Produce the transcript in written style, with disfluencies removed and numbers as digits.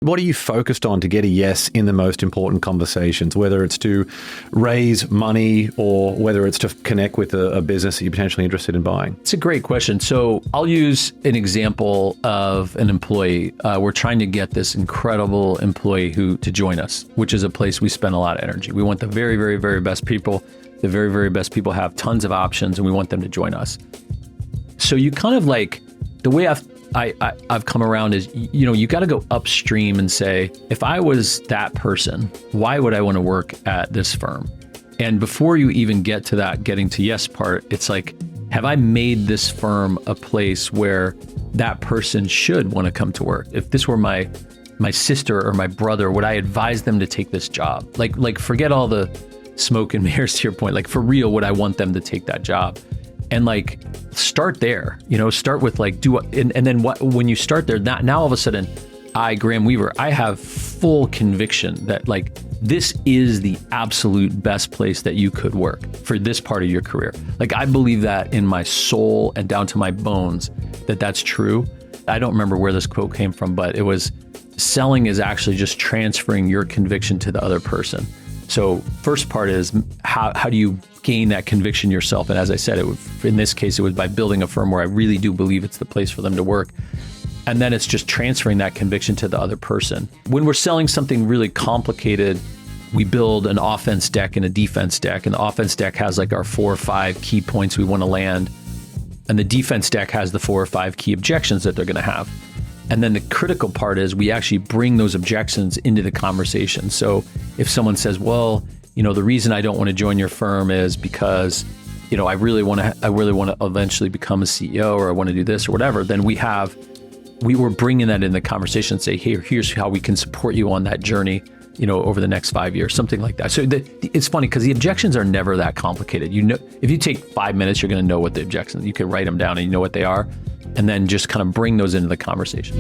What are you focused on to get a yes in the most important conversations, whether it's to raise money or whether it's to connect with a business that you're potentially interested in buying? It's a great question. So I'll use an example of an employee. We're trying to get this incredible employee to join us, which is a place we spend a lot of energy. We want the very, very, very best people. The very, very best people have tons of options, and we want them to join us. So you kind of like, the way I've come around is, you got to go upstream and say, if I was that person, why would I want to work at this firm? And before you even get to that getting to yes part, it's like, have I made this firm a place where that person should want to come to work? If this were my sister or my brother, would I advise them to take this job? Like forget all the smoke and mirrors to your point. Like, for real, would I want them to take that job? And like, start there, start with like, and then when you start there, now all of a sudden, Graham Weaver, I have full conviction that like, this is the absolute best place that you could work for this part of your career. Like, I believe that in my soul and down to my bones, that's true. I don't remember where this quote came from, but it was, selling is actually just transferring your conviction to the other person. So first part is, how do you gain that conviction yourself? And as I said, in this case, it was by building a firm where I really do believe it's the place for them to work. And then it's just transferring that conviction to the other person. When we're selling something really complicated, we build an offense deck and a defense deck. And the offense deck has like our 4 or 5 key points we want to land. And the defense deck has the 4 or 5 key objections that they're going to have. And then the critical part is we actually bring those objections into the conversation. So if someone says, well, the reason I don't want to join your firm is because, I really want to eventually become a CEO, or I want to do this or whatever, then we were bringing that in the conversation and say, here's how we can support you on that journey, over the next 5 years, something like that. So it's funny because the objections are never that complicated. If you take 5 minutes, you're going to know what the objections, you can write them down and you know what they are, and then just kind of bring those into the conversation.